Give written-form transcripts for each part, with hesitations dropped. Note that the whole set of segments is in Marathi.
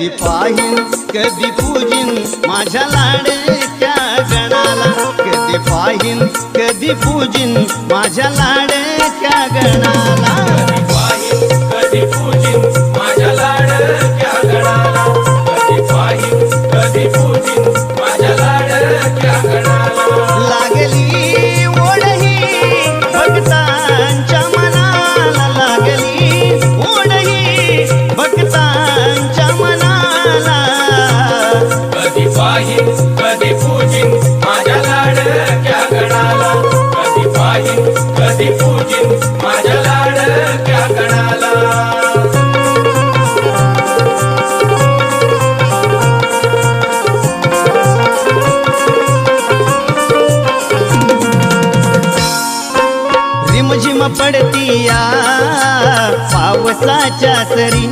कधी पाहीन कधी पूजिन माझ्या लाडक्या गणाला, कधी पाहीन कधी पूजिन माझ्या लाडक्या गणाला, कधी पाहीन कधी पूजिन माझ्या लाडक्या गणाला, कधी पाहीन कधी पूजिन माझ्या लाडक्या गणाला. लागली ओढ ही भक्तांच्या मनाला, लागली ओढ ही भक्तांच्या मनाला, कधी पाहीन कधी पूजिन माझ्या लाडक्या गणाला, कधी पाहीन कधी पूजिन माझ्या लाडक्या गणाला. रिमझिम पडतीया पावसाच्या सरी,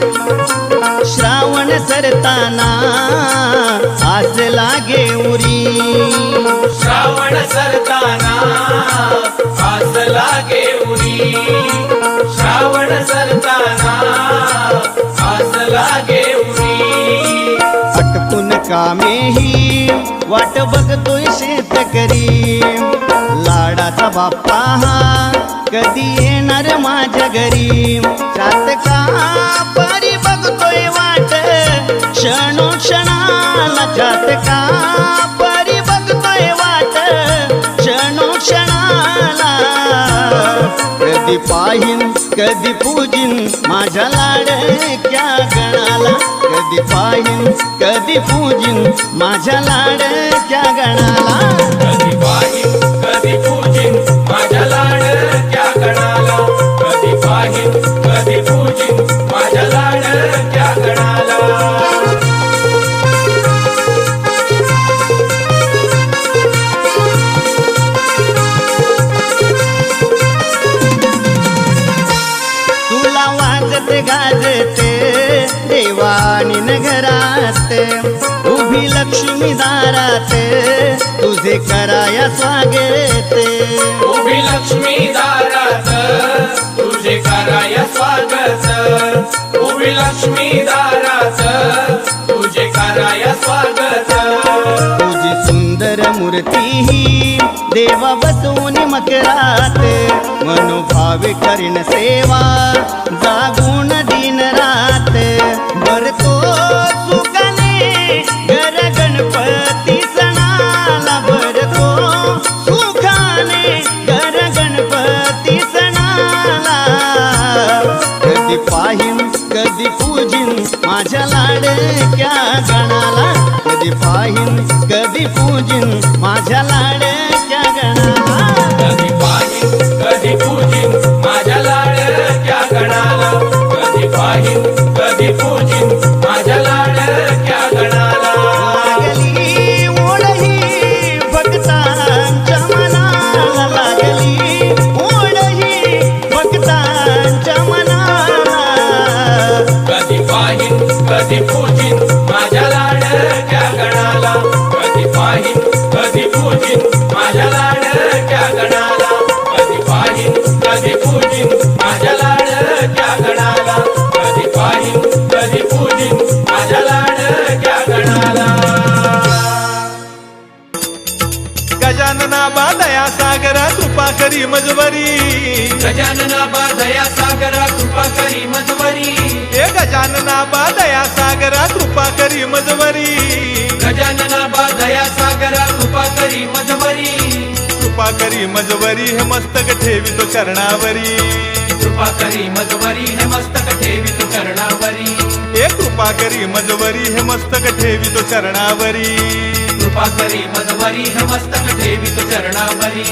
श्रावण सरताना आस लागे उरी, श्रावण सरताना आस लागे उरी, श्रावण सरताना आस लागे उरी. अटकून कामेही वाट बघतोय शेतकरी, लाडाचा बाप्पा हा कधी येणार माझ्या घरी, चातका परी बघतोय वाट क्षणोक्षणाला, चातका परी बघतोय वाट क्षणोक्षणाला, कधी पाहीन कधी पूजिन माझ्या लाडक्या गणाला, कधी पाहीन कधी पूजिन माझ्या लाडक्या गणाला, कधी पाहीन कधी पूजिन माझ्या लाडक्या गणाला, कधी पाहीन कधी पूजिन माझ्या लाडक्या गणाला. तुला वाजत गाजते देवानी नगरात, उभी लक्ष्मी दारात तुझे कराया स्वागत, उभी लक्ष्मी दारात तुझे कराया स्वागत, उभी लक्ष्मी दारात तुझे कराया स्वागत. तुझी सुंदर मूर्ती ही देवा बसवून मकरात, मनोभावे करीन सेवा जागून दिन रात, भरतो सुखाने घर गणपती सणाला, भरतो सुखाने घर गणपती सणाला, कधी पाहीन कधी पूजिन माझ्या लाडक्या गणाला, कधी पाहीन कधी पूजिन माझ्या लाडक्या गणाला, कधी पाहीन कधी पूजिन माझ्या लाडक्या गणाला, कधी पाहीन कधी पूजिन माझ्या लाडक्या गणाला. लागली ओढ ही भक्तांच्या मनाला, लागली ओढ ही भक्तांच्या मनाला, कधी पाहीन कधी पूजिन माझ्या लाडक्या गणाला, कधी पाहीन कधी पूजिन माझ्या लाडक्या गणाला, कधी पाहीन कधी पूजिन माझ्या लाडक्या गणाला, कधी पाहीन कधी पूजिन माझ्या लाडक्या गणाला. गजानना बादया सागरा कृपा करी मजवरी, गजानना बादया सागरा कृपा करी मजवरी, हे गजानना बादया सागरा कृपा करी मजवरी, गजानना बादया सागरा कृपा करी मजवरी, कृपा करी मजवरी हे मस्तक ठेवितो चरणावरी, कृपा करी मजवरी हे मस्तक ठेवितो चरणावरी, हे कृपा करी मजवरी हे मस्तक ठेवितो चरणावरी, कृपा करी मजवरी हे मस्तक ठेवितो चरणावरी.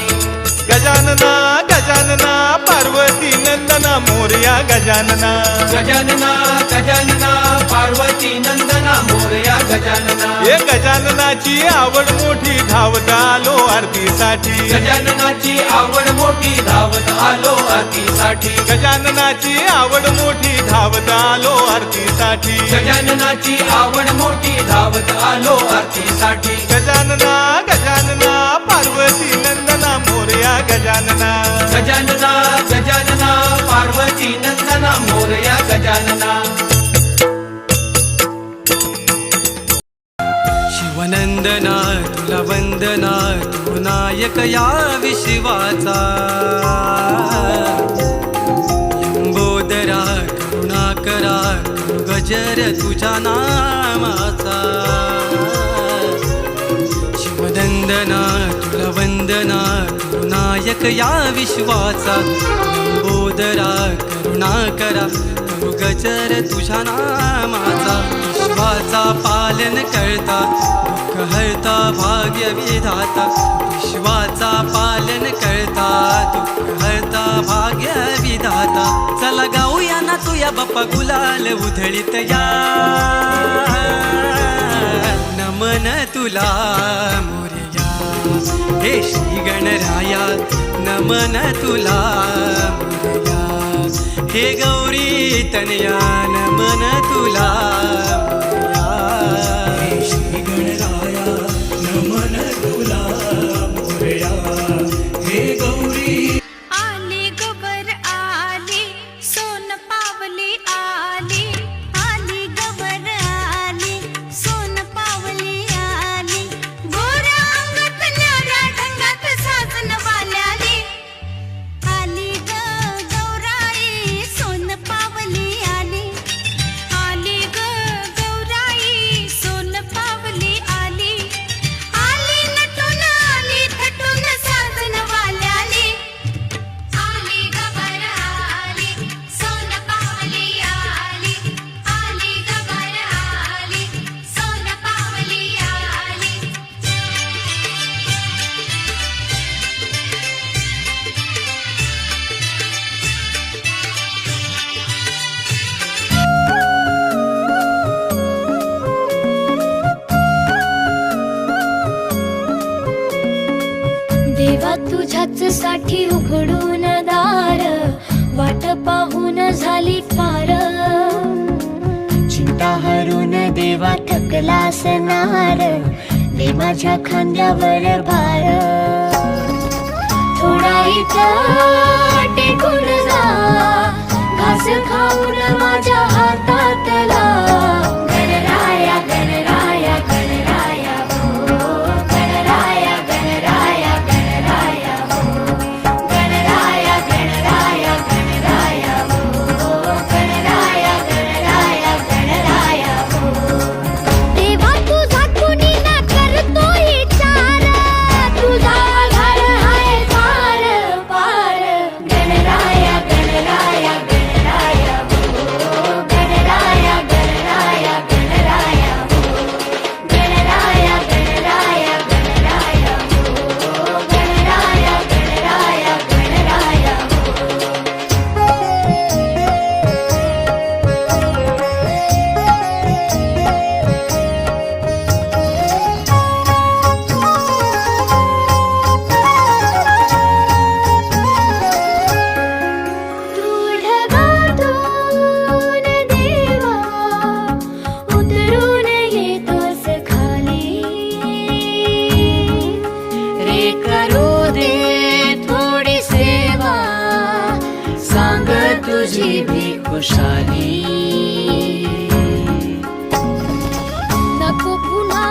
गजानना गजानना पार्वती नंदना मोरया गजानना, गजानना गजानना पार्वती नंदना मोरया गजानना, हे गजाननाची आवड मोठी धावत आलो आरतीसाठी, गजाननाची आवड मोठी धावत आलो आरतीसाठी, गजाननाची आवड मोठी धावत आलो आरतीसाठी, गजाननाची आवड मोठी धावत आलो आरतीसाठी. गजानना गजानना पार्वती नंदना मोरया गजानना, गजानना गजानना पार्वती नंदना मोरया गजानना. नायक या विश्वाचा लंबोदरा करुणाकरा करू गजर तुझ्या नामाचा शिवनंदना तुला वंदना तू नायक या विश्वाचा लंबोदरा करुणाकरा करू गजर तुझ्या नामाचा विश्वाचा पालन करता दुःख हरता भाग्य विधाता विश्वाचा पालन करता दुःख हरता भाग्य विधाता चला गाऊया ना तुया बाप्पा गुलाल उधळीत या नमन तुला मोरया हे श्री गणराया नमन तुला मोरया हे गौरी तनया नमन तुला मोरया हे श्री गणराया नमन तुला मोरया हे गौरी आली गबर आली सोन पावली आली आली गबर आली सोन पावली आली गोऱ्या अंगात न्याऱ्या ढंगात साजन वाल्याली आली ग गौराई सोन पावली आली आली ग गौराई सोन पावली आली आली नटून आली थटून साजन वाल्याली आली गबर आली सोन पावली आली आली गबर आली सोन पावली आली देवा तुझ्याच साठी उघडून दार वाट पाहून झाली पार चिंता हरून देवा थकला सनार दे माझ्या खांद्यावर भार थोडा इथं टेकून जा घास खाऊन माझ्या हातातला गणराया गणराया गणराया हो गणराया गणराया गणराया हो गणराया गणराया गणराया हो गणराया गणराया गणराया हो देवा तुझा कुणी ना करतो विचार तुझा आधार आहे पार पार गणराया गणराया गणराया हो गणराया गणराया गणराया हो गणराया गणराया गणराया हो गणराया गणराया गणराया तू ढगातून देवा उतरून येतोस खाली रे करू दे थोडी सेवा सांग तुझी भी खुशाली नको पुन्हा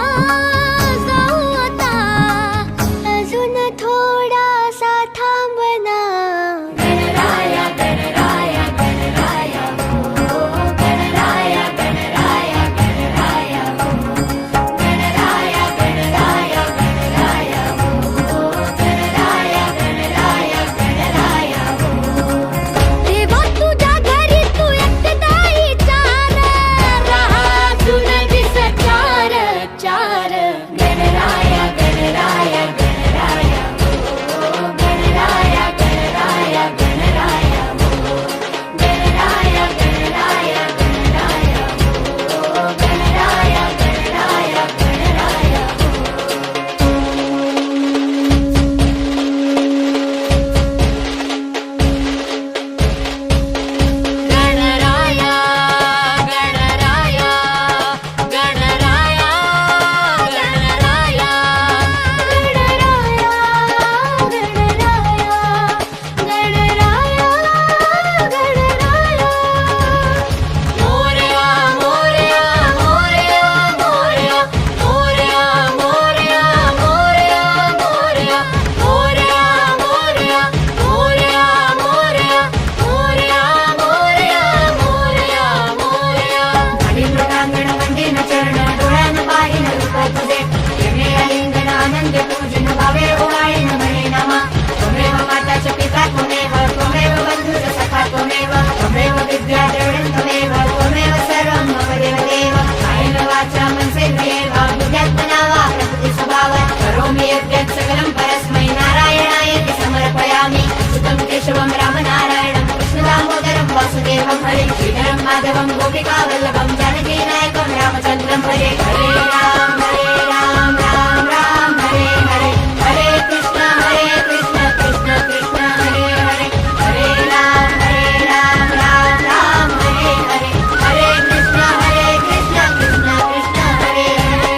जाऊ आता अजून थोडासा थांबना गणराया गणराया गणराया हो गणराया गणराया गणराया हो गणराया गणराया गणराया हो गणराया गणराया गणराया हो देवा तुझ्या घरी तू एकटा वासुदेवं हरे श्रीधरं माधवं गोपिकावल्लभं जानकीनायकं रामचन्द्रं भजे हरे राम राम राम हरे हरे हरे कृष्ण कृष्ण कृष्ण हरे हरे हरे राम राम राम हरे हरे हरे कृष्ण कृष्ण कृष्ण हरे हरे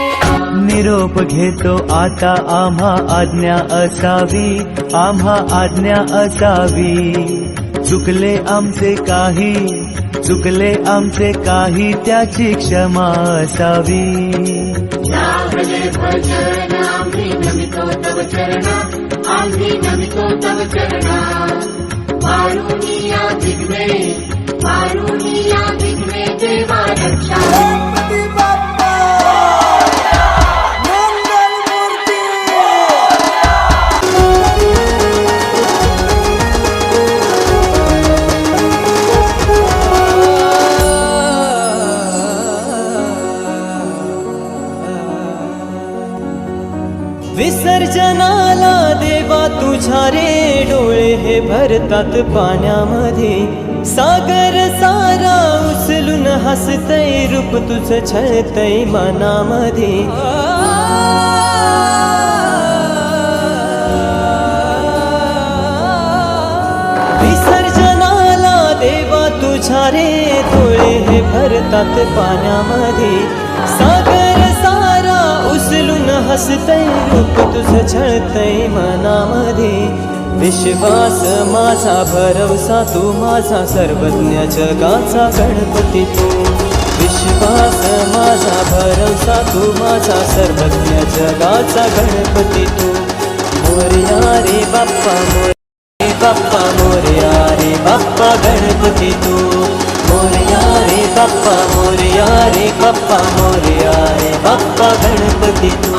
निरोप घेतो आता आम्हा आज्ञा असावी आम्हा आज्ञा असावी चुकले आमचे काही त्याची क्षमा असावी आम्ही नमितो तव चरणा आम्ही नमितो तव चरणा मारुनिया विघ्ने देवा रक्षा विसर्जनाला देवा तुझ्या रे डोळे हे भरतात पाण्यामध्ये सागर सारा उचलून हसतय रूप तुझं छळतय मनामध्ये विसर्जनाला देवा तुझ्या रे डोळे हे भरतात पाण्यामध्ये सागर सारा उचलून हसतय रूप तुझं छळतय मनामध्ये विश्वास माझा भरवसा तू माझा सर्वज्ञ जगाचा गणपती तू विश्वास माझा भरवसा तू माझा सर्वज्ञ जगाचा गणपती तू मोरया रे बाप्पा मोरया रे बाप्पा गणपती तू मोरया रे बाप्पा मोरया रे बाप्पा मोरया रे बाप्पा गणपती तू